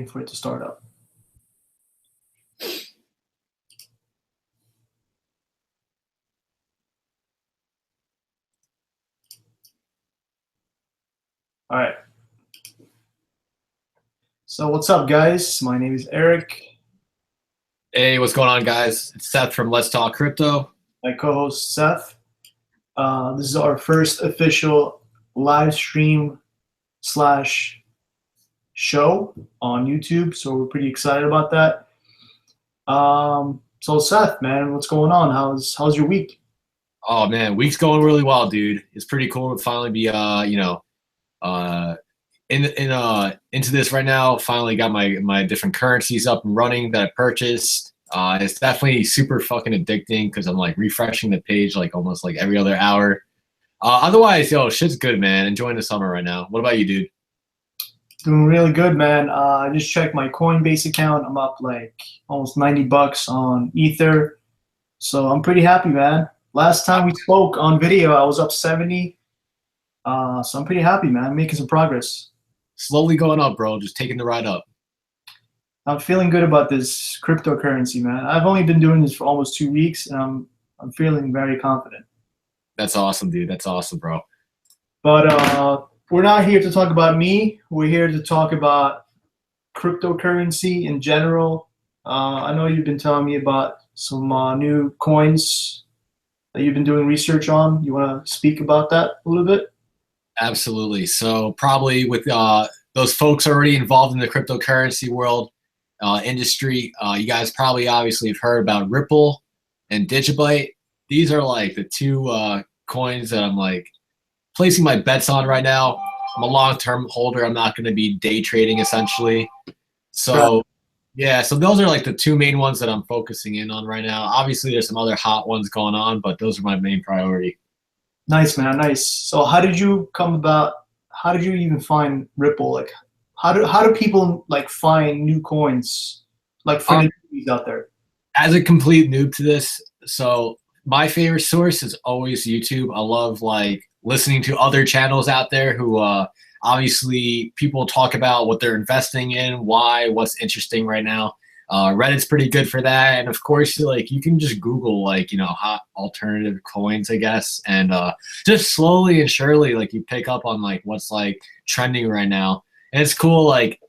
for it to start up. All right. So what's up, guys? My name is Eric. Hey, what's going on, guys? It's Seth from Let's Talk Crypto. My co-host Seth. This is our first official live stream / show on YouTube, so we're pretty excited about that. So Seth, man, what's going on? How's your week? Oh man, week's going really well, dude. It's pretty cool to finally be into this right now. Finally got my different currencies up and running that I purchased. It's definitely super fucking addicting because I'm like refreshing the page like almost like every other hour. Otherwise, shit's good, man. Enjoying the summer right now. What about you, dude? Doing really good, man. I just checked my Coinbase account. I'm up like almost $90 on Ether, so I'm pretty happy, man. Last time we spoke on video, I was up 70. So I'm pretty happy, man. I'm making some progress. Slowly going up, bro. Just taking the ride up. I'm feeling good about this cryptocurrency, man. I've only been doing this for almost 2 weeks, and I'm feeling very confident. That's awesome, dude. That's awesome, bro. But we're not here to talk about me. We're here to talk about cryptocurrency in general. I know you've been telling me about some new coins that you've been doing research on. You want to speak about that a little bit? Absolutely. So probably with those folks already involved in the cryptocurrency world industry, you guys probably obviously have heard about Ripple and Digibyte. These are like the two coins that I'm like placing my bets on right now. I'm a long-term holder. I'm not going to be day trading essentially. So yeah, so those are like the two main ones that I'm focusing in on right now. Obviously there's some other hot ones going on, but those are my main priority. Nice, man, nice. So how did you even find Ripple? Like how do people like find new coins like for the newbies out there? As a complete noob to this, so my favorite source is always YouTube. I love like listening to other channels out there who obviously people talk about what they're investing in, why, what's interesting right now. Reddit's pretty good for that, and of course, like you can just Google like hot alternative coins, I guess, and just slowly and surely like you pick up on like what's like trending right now. And it's cool, like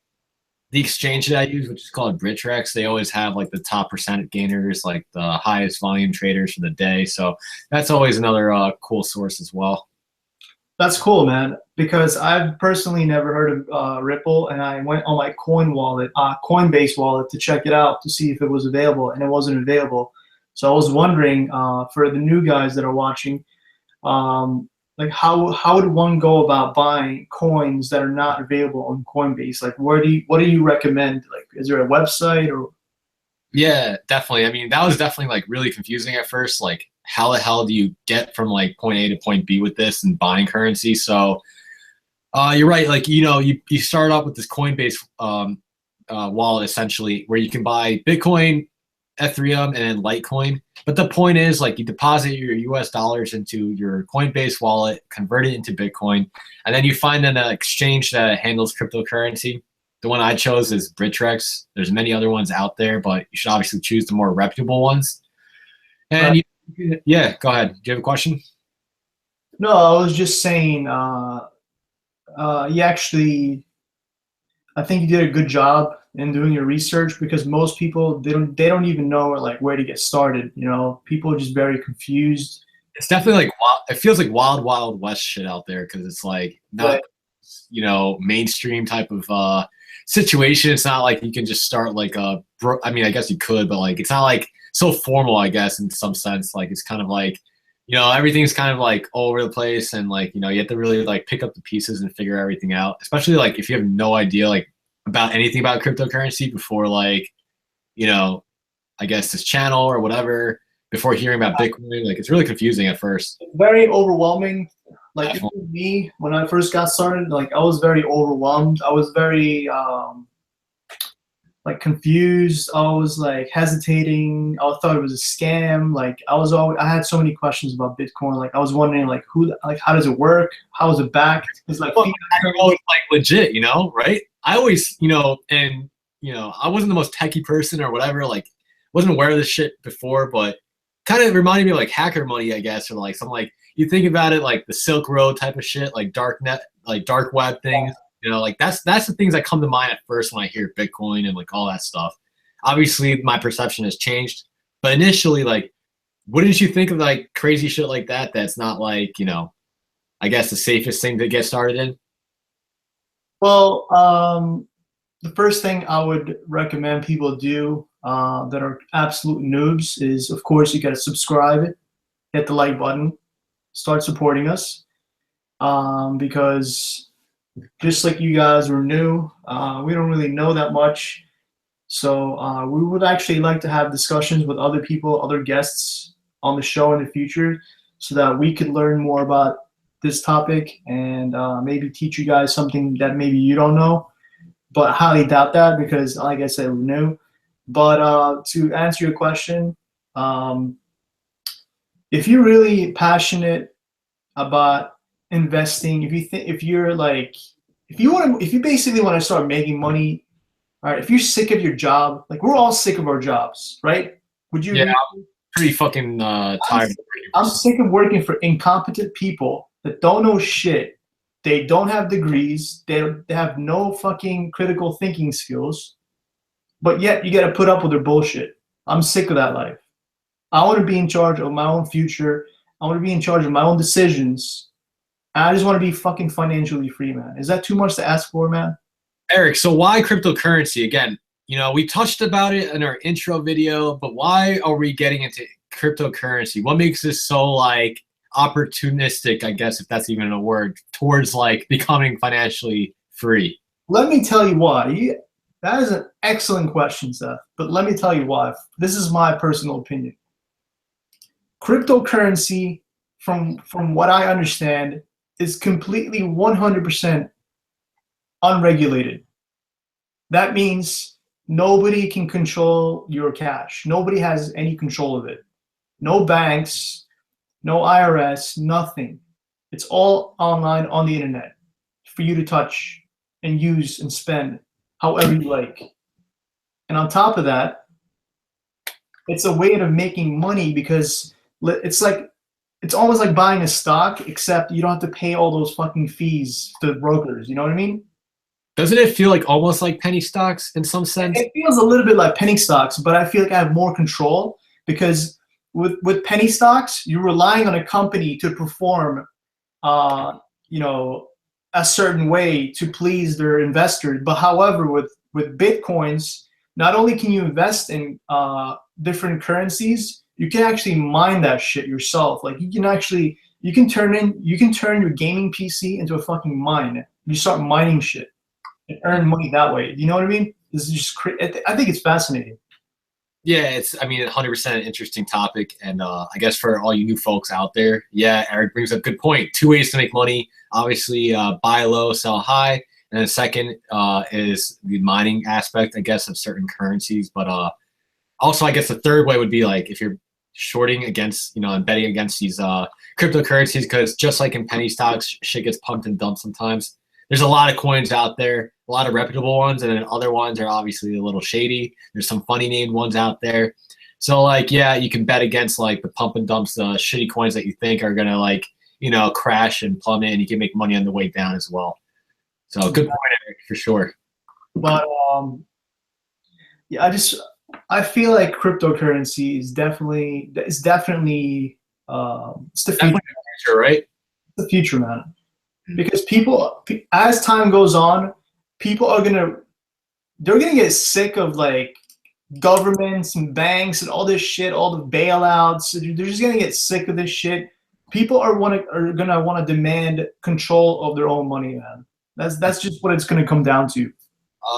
the exchange that I use, which is called Bittrex, they always have like the top percent gainers, like the highest volume traders for the day. So that's always another cool source as well. That's cool, man, because I've personally never heard of Ripple, and I went on my Coinbase wallet to check it out to see if it was available, and it wasn't available. So I was wondering, for the new guys that are watching, like how would one go about buying coins that are not available on Coinbase? Like what do you recommend? Like is there a website or? Yeah, definitely. I mean, that was definitely like really confusing at first. Like how the hell do you get from like point A to point B with this and buying currency? So you're right. Like, you start off with this Coinbase wallet essentially where you can buy Bitcoin, Ethereum, and then Litecoin. But the point is like you deposit your US dollars into your Coinbase wallet, convert it into Bitcoin, and then you find an exchange that handles cryptocurrency. The one I chose is Bittrex. There's many other ones out there, but you should obviously choose the more reputable ones. And yeah, go ahead. Do you have a question? No, I was just saying, you actually, I think you did a good job in doing your research, because most people they don't even know like where to get started. People are just very confused. It's definitely like it feels like wild west shit out there, because it's like not mainstream type of situation. It's not like you can just start like I mean, I guess you could, but like it's not like so formal, I guess, in some sense. Like it's kind of like everything's kind of like all over the place, and like you have to really like pick up the pieces and figure everything out, especially like if you have no idea like about anything about cryptocurrency before like I guess this channel or whatever, before hearing about Bitcoin. Like it's really confusing at first. Very overwhelming. Like me, when I first got started, like I was very overwhelmed. I was very like confused. I was like hesitating. I thought it was a scam. Like I had so many questions about Bitcoin. Like I was wondering like how does it work? How is it backed? It's like it's like legit, right? I always, and you know, I wasn't the most techie person or whatever. Like, wasn't aware of this shit before, but kind of reminded me of like hacker money, I guess, or like something like you think about it like the Silk Road type of shit, like dark net, like dark web things. You know, like that's the things that come to mind at first when I hear Bitcoin and like all that stuff. Obviously, my perception has changed, but initially, like, wouldn't you think of like crazy shit like that? That's not like, you know, I guess the safest thing to get started in. Well, the first thing I would recommend people do that are absolute noobs is, of course, you got to subscribe, hit the like button, start supporting us, because just like you guys are new, we don't really know that much. So we would actually like to have discussions with other people, other guests on the show in the future, so that we could learn more about this topic and maybe teach you guys something that maybe you don't know. But I highly doubt that because, like I said, we're new. But to answer your question, if you're really passionate about investing, if you basically want to start making money, all right, if you're sick of your job, like we're all sick of our jobs, right? Would you? Yeah, I'm pretty fucking tired. I'm sick of working for incompetent people that don't know shit. They don't have degrees. They have no fucking critical thinking skills. But yet you got to put up with their bullshit. I'm sick of that life. I want to be in charge of my own future. I want to be in charge of my own decisions. And I just want to be fucking financially free, man. Is that too much to ask for, man? Eric, so why cryptocurrency? Again, you know, we touched about it in our intro video, but why are we getting into cryptocurrency? What makes this so like opportunistic, I guess, if that's even a word, towards like becoming financially free? Let me tell you why. That is an excellent question, Seth. But let me tell you why. This is my personal opinion. Cryptocurrency, from what I understand, is completely 100% unregulated. That means nobody can control your cash. Nobody has any control of it. No banks, no IRS, nothing. It's all online on the internet for you to touch and use and spend however you like. And on top of that, it's a way of making money because it's almost like buying a stock, except you don't have to pay all those fucking fees to brokers. You know what I mean? Doesn't it feel like almost like penny stocks in some sense? It feels a little bit like penny stocks, but I feel like I have more control because with penny stocks, you're relying on a company to perform, you know, a certain way to please their investors. But however, with Bitcoins, not only can you invest in different currencies, you can actually mine that shit yourself. Like you can turn your gaming PC into a fucking mine. You start mining shit and earn money that way. You know what I mean? This is just I think it's fascinating. Yeah, it's, I mean, 100% an interesting topic. And I guess for all you new folks out there, yeah, Eric brings up a good point. Two ways to make money. Obviously, buy low, sell high. And the second is the mining aspect, I guess, of certain currencies. But also, I guess the third way would be like if you're shorting against, you know, and betting against these cryptocurrencies, because just like in penny stocks, shit gets pumped and dumped sometimes. There's a lot of coins out there, a lot of reputable ones, and then other ones are obviously a little shady. There's some funny named ones out there. So like, yeah, you can bet against like the pump and dumps, shitty coins that you think are gonna like, you know, crash and plummet, and you can make money on the way down as well. So good point, Eric, for sure. But yeah, I feel like cryptocurrency is definitely it's the future, right? It's the future, man. Because people, as time goes on, people are they're gonna get sick of like governments and banks and all this shit, all the bailouts. They're just gonna get sick of this shit. People are gonna want to demand control of their own money, man. That's just what it's gonna come down to.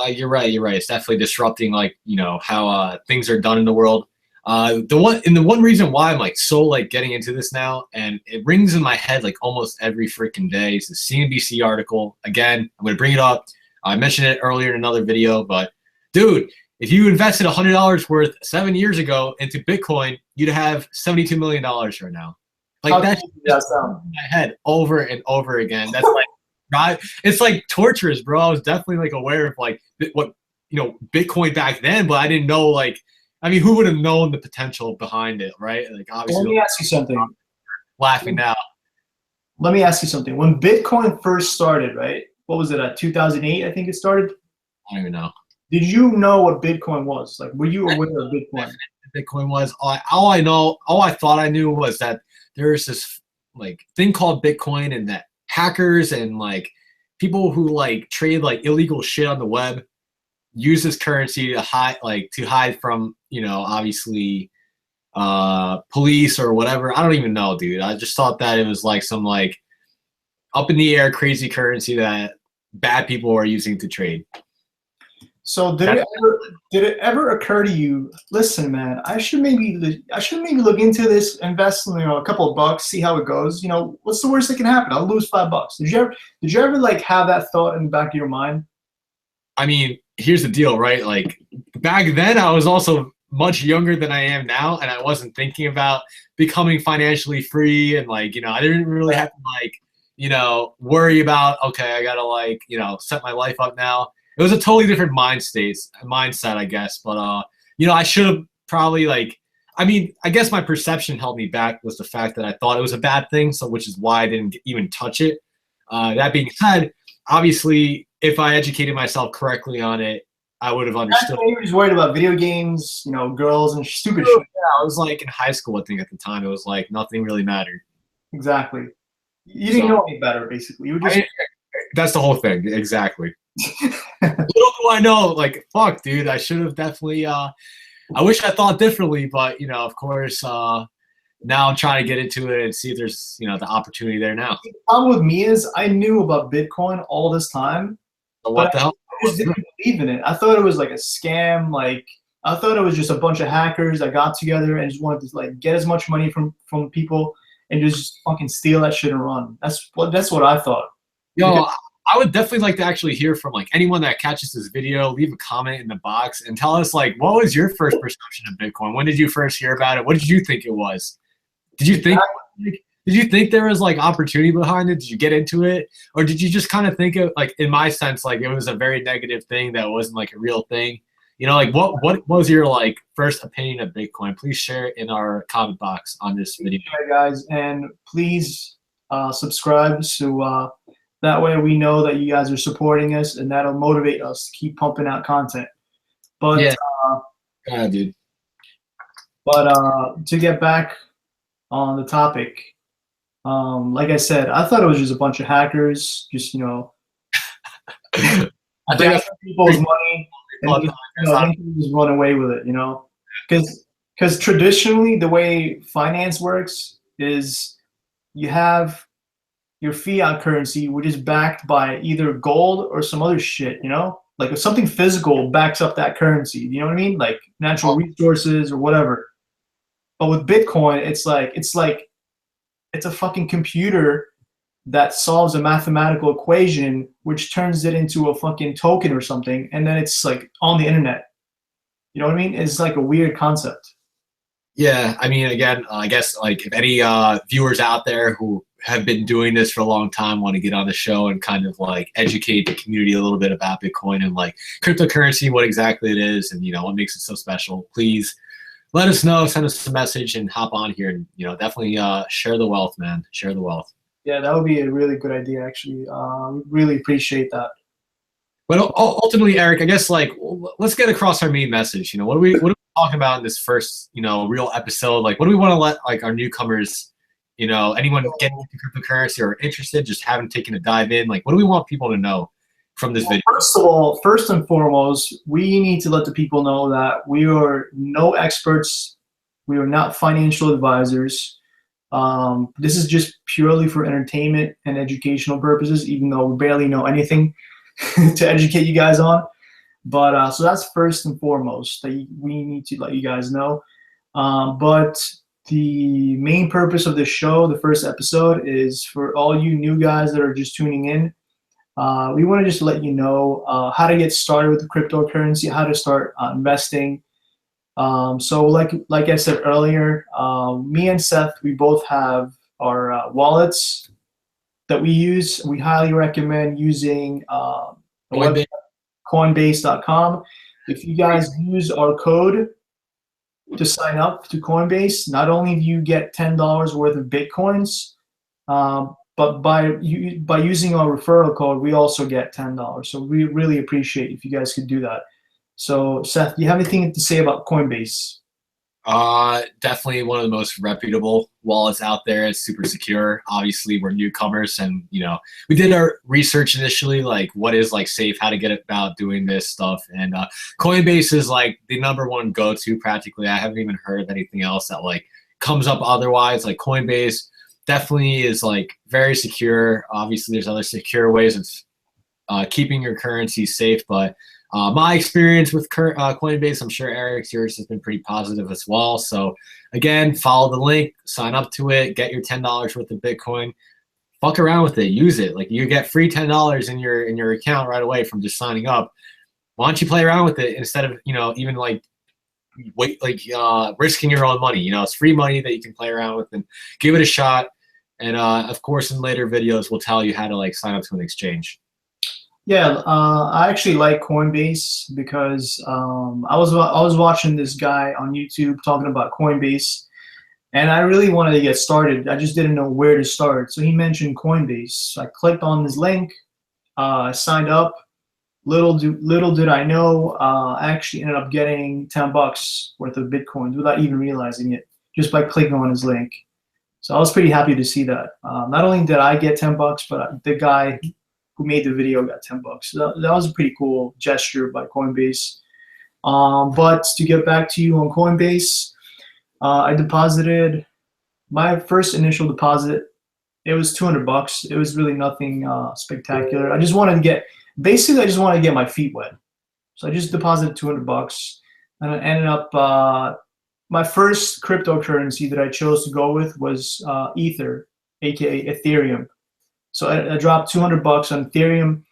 You're right. You're right. It's definitely disrupting, like, you know, how things are done in the world. The one reason why I'm like so like getting into this now, and it rings in my head like almost every freaking day, is the CNBC article. Again, I'm gonna bring it up. I mentioned it earlier in another video, but dude, if you invested $100 worth 7 years ago into Bitcoin, you'd have $72 million right now. Like that's in my head over and over again. That's like, right? It's like torturous, bro. I was definitely like aware of like what Bitcoin back then, but I didn't know, like, I mean, who would have known the potential behind it, right? Like, obviously, Let me ask you something. Laughing now. Let me ask you something. When Bitcoin first started, right? What was it? 2008, I think it started. I don't even know. Did you know what Bitcoin was? Like, were you aware of Bitcoin? Bitcoin was all I thought I knew was that there's this like thing called Bitcoin, and that hackers and like people who like trade like illegal shit on the web use this currency to hide from, obviously police or whatever. I don't even know, dude. I just thought that it was like some like up in the air crazy currency that bad people are using to trade. So did it ever occur to you? Listen, man, I should maybe look into this, invest in a couple of bucks, see how it goes. What's the worst that can happen? I'll lose $5. Did you ever like have that thought in the back of your mind? I mean, here's the deal, right? Like back then, I was also much younger than I am now, and I wasn't thinking about becoming financially free, and like I didn't really have to like worry about, okay, I gotta like set my life up now. It was a totally different mindset, I guess. But I should have probably like. I mean, I guess my perception held me back was the fact that I thought it was a bad thing, so which is why I didn't even touch it. That being said, obviously, if I educated myself correctly on it, I would have understood. You were just worried about video games, girls and stupid shit. shit. Yeah, I was like in high school, I think at the time. It was like nothing really mattered. Exactly. You didn't know any better, basically. You were just. That's the whole thing, exactly. Little do I know, like, fuck, dude, I should have definitely. I wish I thought differently, but of course, now I'm trying to get into it and see if there's the opportunity there now. The problem with me is I knew about Bitcoin all this time, so what the hell? I just didn't believe in it. I thought it was like a scam. Like I thought it was just a bunch of hackers that got together and just wanted to like get as much money from people and just fucking steal that shit and run. That's what I thought. Yo, I would definitely like to actually hear from like anyone that catches this video. Leave a comment in the box and tell us like what was your first perception of Bitcoin? When did you first hear about it? What did you think it was? Did you think there was like opportunity behind it? Did you get into it, or did you just kind of think of like, in my sense, like it was a very negative thing that wasn't like a real thing? Like what was your like first opinion of Bitcoin? Please share it in our comment box on this video. Right, guys, and please subscribe so that way we know that you guys are supporting us, and that'll motivate us to keep pumping out content. But yeah, dude. But to get back on the topic, like I said, I thought it was just a bunch of hackers, just I think people's money and just run away with it, because traditionally the way finance works is you have your fiat currency, which is backed by either gold or some other shit, like if something physical backs up that currency, you know what I mean, like natural resources or whatever. But with Bitcoin, it's a fucking computer that solves a mathematical equation, which turns it into a fucking token or something, and then it's like on the internet. You know what I mean? It's like a weird concept. Yeah, I mean, again, I guess like if any viewers out there who have been doing this for a long time want to get on the show and kind of like educate the community a little bit about Bitcoin and like cryptocurrency, what exactly it is, and what makes it so special, please let us know, send us a message, and hop on here and definitely share the wealth, man. Share the wealth. Yeah, that would be a really good idea, actually. Really appreciate that. But ultimately, Eric, I guess like let's get across our main message. What are we talking about in this first real episode? Like, what do we want to let like our newcomers, anyone getting into cryptocurrency or interested, just haven't taken a dive in? Like, what do we want people to know from this video? First of all, first and foremost, we need to let the people know that we are no experts. We are not financial advisors. This is just purely for entertainment and educational purposes, even though we barely know anything to educate you guys on. But so that's first and foremost that we need to let you guys know. But the main purpose of this show, the first episode, is for all you new guys that are just tuning in. We want to just let you know how to get started with the cryptocurrency, how to start investing. So like I said earlier, me and Seth, we both have our wallets that we use. We highly recommend using Coinbase.com. If you guys use our code to sign up to Coinbase, not only do you get $10 worth of Bitcoins, but by using our referral code, we also get $10. So we really appreciate if you guys could do that. So Seth, do you have anything to say about Coinbase? Definitely one of the most reputable wallets out there. It's super secure. Obviously, we're newcomers, and we did our research initially, like what is like safe, how to get about doing this stuff, and Coinbase is like the #1 go-to practically. I haven't even heard of anything else that like comes up otherwise. Like Coinbase definitely is like very secure. Obviously, there's other secure ways of keeping your currency safe, but my experience with Coinbase, I'm sure Eric's, yours has been pretty positive as well. So again, follow the link, sign up to it, get your $10 worth of Bitcoin, fuck around with it, use it. Like you get free $10 in your account right away from just signing up. Why don't you play around with it instead of even like risking your own money? It's free money that you can play around with and give it a shot. And of course, in later videos, we'll tell you how to like sign up to an exchange. Yeah, I actually like Coinbase because I was watching this guy on YouTube talking about Coinbase, and I really wanted to get started. I just didn't know where to start. So he mentioned Coinbase. So I clicked on his link, I signed up. Little did I know, I actually ended up getting $10 worth of Bitcoins without even realizing it, just by clicking on his link. So I was pretty happy to see that. Not only did I get $10, but the guy who made the video got $10. So that was a pretty cool gesture by Coinbase. But to get back to you on Coinbase, I deposited my first initial deposit. It was $200. It was really nothing spectacular. I just wanted to get my feet wet. So I just deposited $200, and I ended up my first cryptocurrency that I chose to go with was Ether, aka Ethereum. So I dropped $200 on Ethereum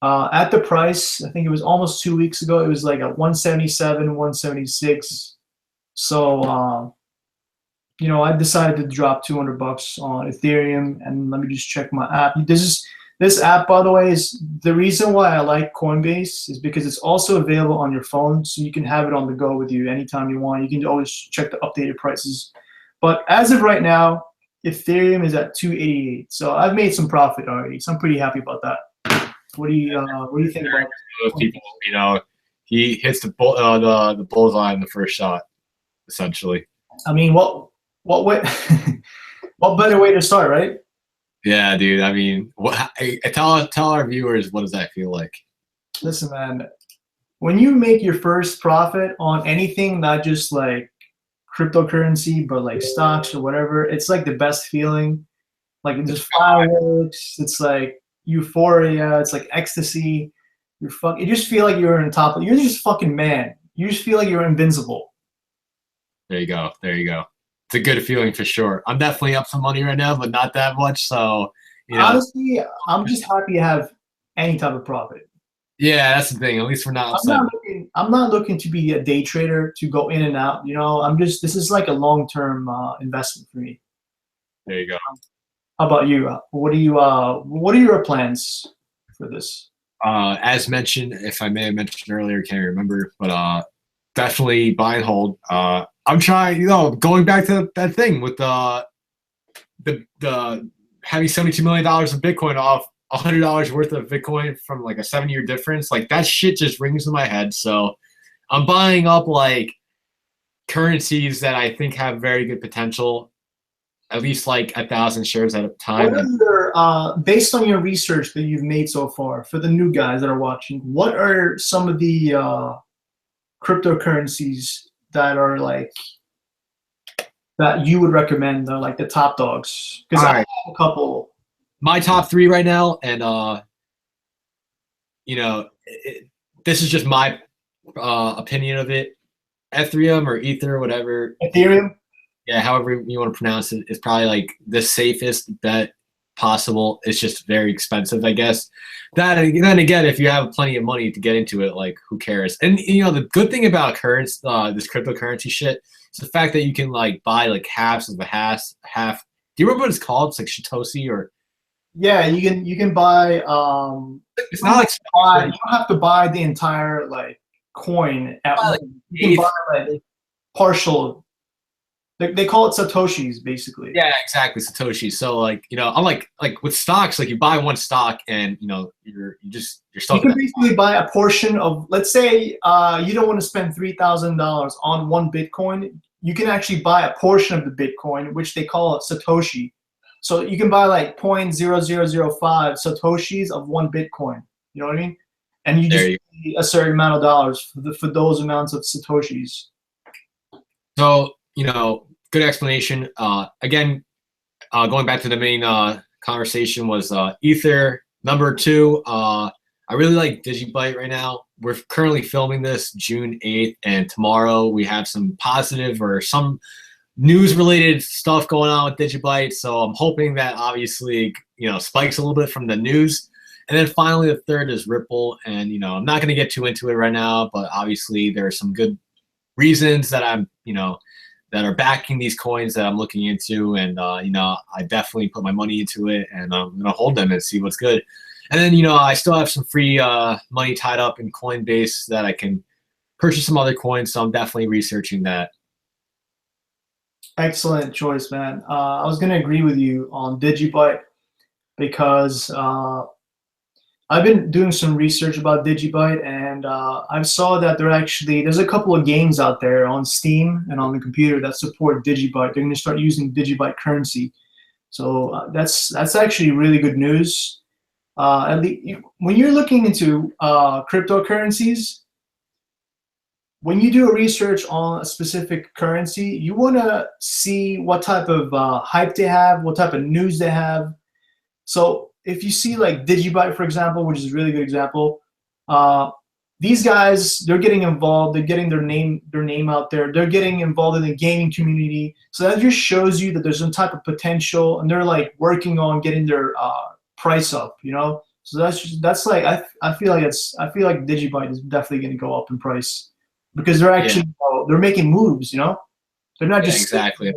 at the price. I think it was almost 2 weeks ago. It was like at 177, 176. So I decided to drop $200 on Ethereum, and let me just check my app. This app, by the way, is the reason why I like Coinbase is because it's also available on your phone, so you can have it on the go with you anytime you want. You can always check the updated prices. But as of right now, Ethereum is at 288, so I've made some profit already. So I'm pretty happy about that. What do you think about those people? He hits the bullseye in the first shot, essentially. I mean, what way, what better way to start, right? Yeah, dude. I mean, tell our viewers, what does that feel like? Listen, man, when you make your first profit on anything, not just like cryptocurrency, but like stocks or whatever, it's like the best feeling. Like it's just fireworks. It's like euphoria. It's like ecstasy. You just feel like you're on top. You're just fucking man. You just feel like you're invincible. There you go. There you go. It's a good feeling for sure. I'm definitely up some money right now, but not that much. So, honestly, I'm just happy to have any type of profit. Yeah, that's the thing. At least we're not upset. I'm not looking to be a day trader to go in and out. This is like a long-term investment for me. There you go. How about you? What are your plans for this? As mentioned, if I may have mentioned earlier, can't remember, but definitely buy and hold. I'm trying, going back to that thing with the having $72 million of Bitcoin off $100 worth of Bitcoin from like a 7-year difference. Like that shit just rings in my head. So I'm buying up like currencies that I think have very good potential, at least like 1,000 shares at a time. Based on your research that you've made so far, for the new guys that are watching, what are some of the cryptocurrencies that are like that you would recommend? Like the top dogs, because I have a couple. My top 3 right now, and this is just my opinion of it. Ethereum or Ether, whatever. Ethereum. Yeah, however you want to pronounce it, is probably like the safest bet possible. It's just very expensive, I guess. Then again, if you have plenty of money to get into it, like who cares? And the good thing about this cryptocurrency shit is the fact that you can like buy like halves of a half. Do you remember what it's called? It's like Satoshi or Yeah, you can buy. It's not like You don't have to buy the entire like coin at like once. You can buy like partial. They call it satoshis basically. yeah, exactly, Satoshi. So like, you know, unlike like with stocks, like you buy one stock and you know you're You stuck can with that. basically buy a portion of. Let's say you don't want to spend $3,000 on one Bitcoin. You can actually buy a portion of the Bitcoin, which they call a satoshi. So you can buy like 0.0005 satoshis of one Bitcoin. You know what I mean? And you There just you pay a certain amount of dollars for those amounts of satoshis. So, you know, good explanation. Again, going back to the main conversation was Ether. Number two, I really like DigiByte right now. We're currently filming this June 8th, and tomorrow we have some positive or some news-related stuff going on with DigiByte. So I'm hoping that obviously, you know, spikes a little bit from the news. And then finally, the third is Ripple. And, you know, I'm not going to get too into it right now, but obviously there are some good reasons that I'm, you know, that are backing these coins that I'm looking into, and you know, I definitely put my money into it, and I'm gonna hold them and see what's good. And then, you know, I still have some free money tied up in Coinbase that I can purchase some other coins, so I'm definitely researching that. Excellent choice, man. I was gonna agree with you on DigiByte because I've been doing some research about DigiByte, and I saw that there's a couple of games out there on Steam and on the computer that support DigiByte. They're going to start using DigiByte currency, so that's actually really good news. At least when you're looking into cryptocurrencies, when you do a research on a specific currency, you want to see what type of hype they have, what type of news they have. So if you see like DigiByte, for example, which is a really good example, these guys, they're getting involved, they're getting their name out there, they're getting involved in the gaming community. So that just shows you that there's some type of potential, and they're like working on getting their price up, you know. So that's like I feel like DigiByte is definitely going to go up in price because they're actually they're making moves, you know. They're not just Exactly.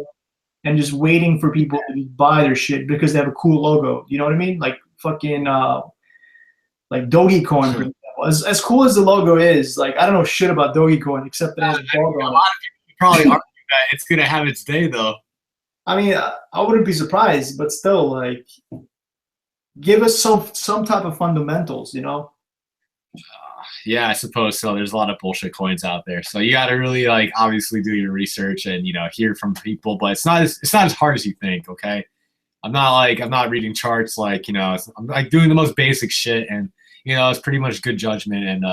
And just waiting for people to buy their shit because they have a cool logo. You know what I mean? Like fucking like Dogecoin, for example. As cool as the logo is, like I don't know shit about Dogecoin except that it has a dog on it. A lot of people probably argue that it's gonna have its day though. I mean, I wouldn't be surprised, but still, like, give us some type of fundamentals, you know? Yeah, I suppose so. There's a lot of bullshit coins out there, so you got to really like obviously do your research and, you know, hear from people. But it's not as hard as you think. Okay, I'm not reading charts like, you know, I'm like doing the most basic shit, and you know, it's pretty much good judgment and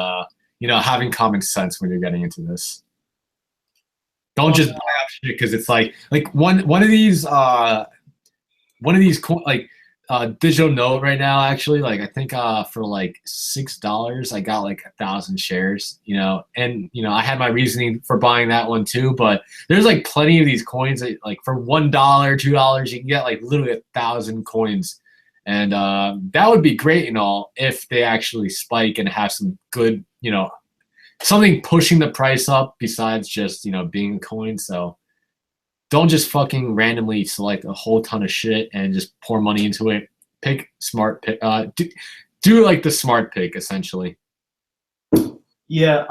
you know, having common sense when you're getting into this. Don't just buy up shit because it's like one of these like digital note right now, actually, like I think for like $6 I got like 1,000 shares, you know. And you know, I had my reasoning for buying that one too, but there's like plenty of these coins that like for $1, $2 you can get like literally 1,000 coins. And that would be great and all if they actually spike and have some good, you know, something pushing the price up besides just, you know, being a coin. So don't just fucking randomly select a whole ton of shit and just pour money into it. Pick smart pick. Do like the smart pick essentially. Yeah.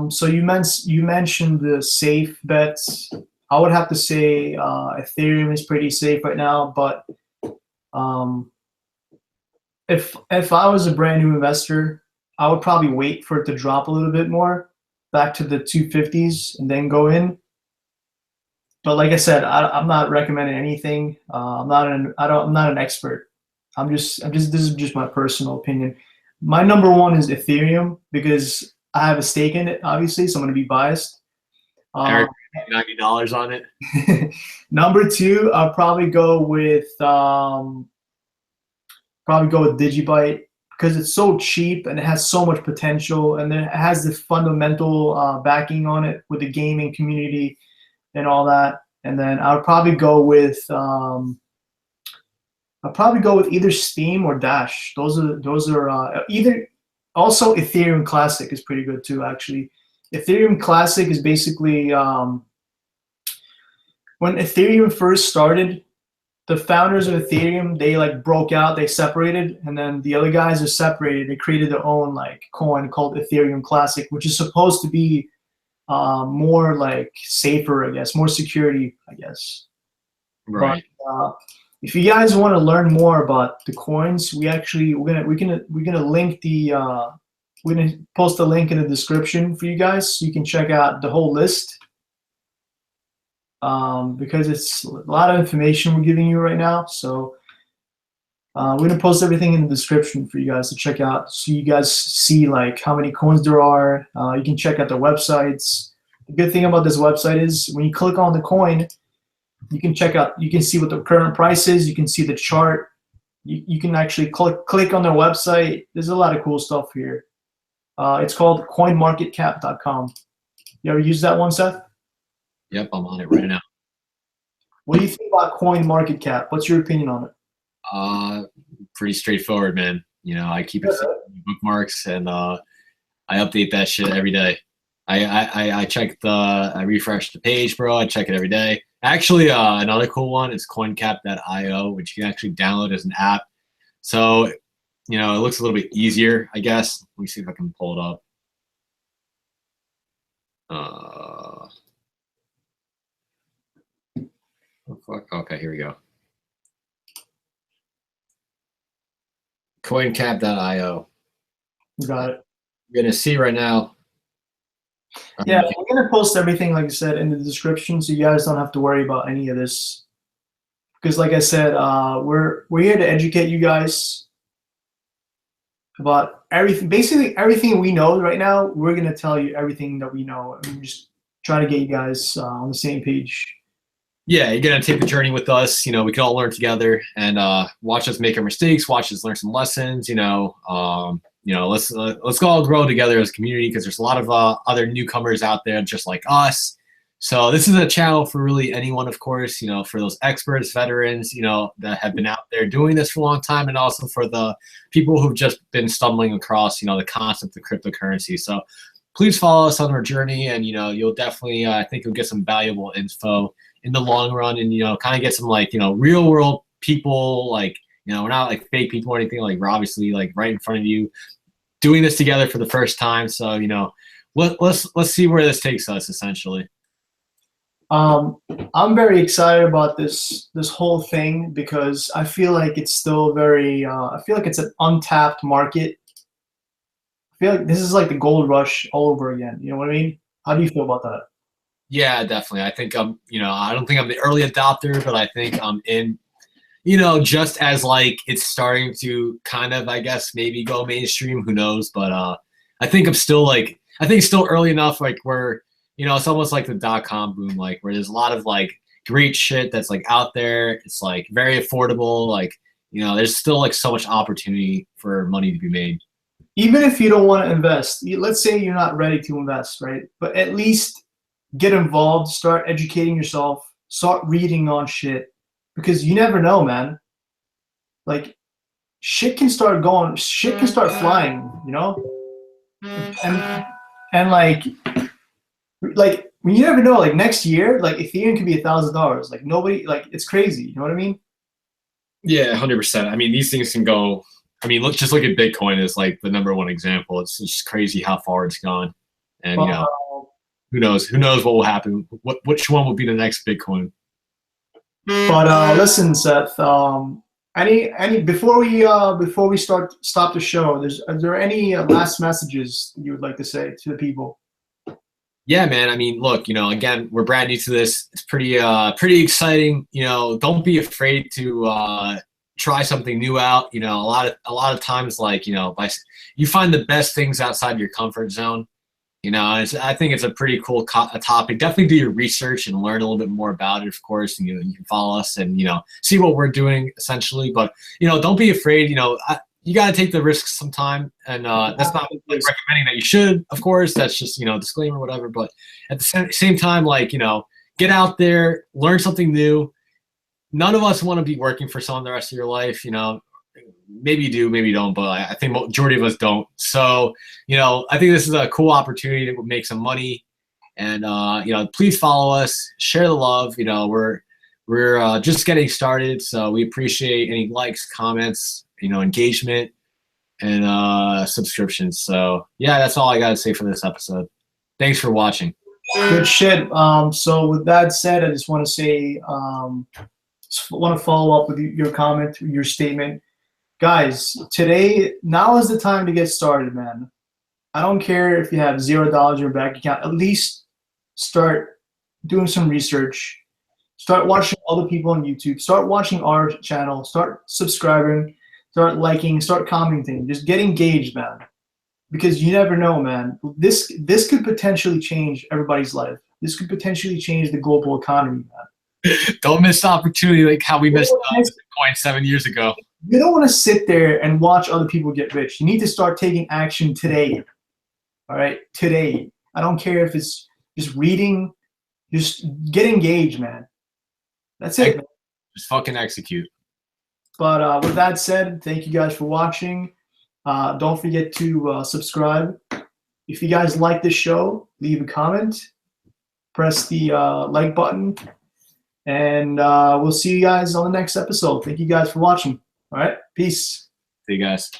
So you mentioned the safe bets. I would have to say Ethereum is pretty safe right now, but if I was a brand new investor, I would probably wait for it to drop a little bit more back to the 250s and then go in. But like I said, I'm not recommending anything. I'm not an expert. This is just my personal opinion. My number one is Ethereum because I have a stake in it, obviously, so I'm going to be biased. Eric, $90 on it. Number two, I'll probably go with DigiByte because it's so cheap and it has so much potential, and then it has the fundamental backing on it with the gaming community and all that. And then I would probably go with either Steam or Dash. Those are either. Also, Ethereum Classic is pretty good too. Actually, Ethereum Classic is basically when Ethereum first started. the founders of Ethereum, they like broke out, they separated, and then the other guys are separated. They created their own like coin called Ethereum Classic, which is supposed to be more like safer, I guess, more security, I guess. Right. But if you guys want to learn more about the coins, we're gonna link the we're gonna post a link in the description for you guys so you can check out the whole list. Because it's a lot of information we're giving you right now. So we're gonna post everything in the description for you guys to check out, so you guys see like how many coins there are. You can check out the websites. The good thing about this website is when you click on the coin, you can see what the current price is. You can see the chart. You can actually click on their website. There's a lot of cool stuff here. It's called coinmarketcap.com. You ever use that one, Seth? Yep, I'm on it right now. What do you think about CoinMarketCap? What's your opinion on it? Pretty straightforward, man. You know, I keep it bookmarks, and I update that shit every day. I check I refresh the page, bro. I check it every day. Actually, another cool one is CoinCap.io, which you can actually download as an app. So, you know, it looks a little bit easier, I guess. Let me see if I can pull it up. Oh, fuck. Okay, here we go. CoinCap.io. Got it. You're gonna see right now. Yeah, we're gonna post everything, like I said, in the description, so you guys don't have to worry about any of this. Because, like I said, we're here to educate you guys about everything. Basically, everything we know right now, we're gonna tell you everything that we know, and we're just trying to get you guys on the same page. Yeah, you're gonna take the journey with us. You know, we can all learn together and watch us make our mistakes, watch us learn some lessons. You know, let's all grow together as a community, because there's a lot of other newcomers out there just like us. So this is a channel for really anyone, of course. You know, for those experts, veterans, you know, that have been out there doing this for a long time, and also for the people who've just been stumbling across, you know, the concept of cryptocurrency. So please follow us on our journey, and you know, you'll definitely, I think, you'll get some valuable info in the long run, and you know, kind of get some like, you know, real world people. Like, you know, we're not like fake people or anything. Like, we're obviously like right in front of you, doing this together for the first time. So, you know, let's see where this takes us, essentially. I'm very excited about this whole thing, because I feel like it's still very. I feel like it's an untapped market. I feel like this is like the gold rush all over again. You know what I mean? How do you feel about that? Yeah, definitely. I think you know, I don't think I'm the early adopter, but I think I'm in, you know, just as like it's starting to kind of, I guess, maybe go mainstream, who knows? But I think I'm still like, I think it's still early enough, like where, you know, it's almost like the .com boom, like where there's a lot of like great shit that's like out there. It's like very affordable. Like, you know, there's still like so much opportunity for money to be made. Even if you don't want to invest, let's say you're not ready to invest, right? But at least get involved, start educating yourself, start reading on shit, because you never know, man. Like, shit can start flying, you know? And like when you never know, like next year, like Ethereum could be $1,000. Like nobody, like it's crazy, you know what I mean? Yeah, 100%. I mean, these things can go. I mean, look at Bitcoin as like the #1 example. It's just crazy how far it's gone, and you know, who knows what will happen. Which one will be the next Bitcoin? But listen, Seth. Before we stop the show, are there any last messages you would like to say to the people? Yeah, man. I mean, look, you know, again, we're brand new to this. It's pretty exciting. You know, don't be afraid to try something new out. You know, a lot of times, like, you know, you find the best things outside your comfort zone. You know, I think it's a pretty cool topic. Definitely do your research and learn a little bit more about it, of course. And, you know, you can follow us and, you know, see what we're doing, essentially. But, you know, don't be afraid. You know, you got to take the risks sometime. And that's not like recommending that you should, of course. That's just, you know, disclaimer, whatever. But at the same time, like, you know, get out there, learn something new. None of us want to be working for someone the rest of your life, you know. Maybe you do, maybe you don't, but I think majority of us don't. So, you know, I think this is a cool opportunity to make some money. And, you know, please follow us, share the love. You know, we're we're just getting started, so we appreciate any likes, comments, engagement, and subscriptions. So yeah, that's all I gotta say for this episode. Thanks for watching. Good shit. So with that said, I just want to say, want to follow up with your comment, your statement. Guys, now is the time to get started, man. I don't care if you have $0 in your bank account. At least start doing some research. Start watching other people on YouTube. Start watching our channel. Start subscribing. Start liking. Start commenting. Just get engaged, man. Because you never know, man. This could potentially change everybody's life. This could potentially change the global economy, man. Don't miss the opportunity like how we missed Bitcoin 7 years ago. You don't want to sit there and watch other people get rich. You need to start taking action today. All right, today. I don't care if it's just reading. Just get engaged, man. That's it, man. Just fucking execute. But with that said, thank you guys for watching. Don't forget to subscribe. If you guys like this show, leave a comment. Press the like button. And we'll see you guys on the next episode. Thank you guys for watching. All right, peace. See you guys.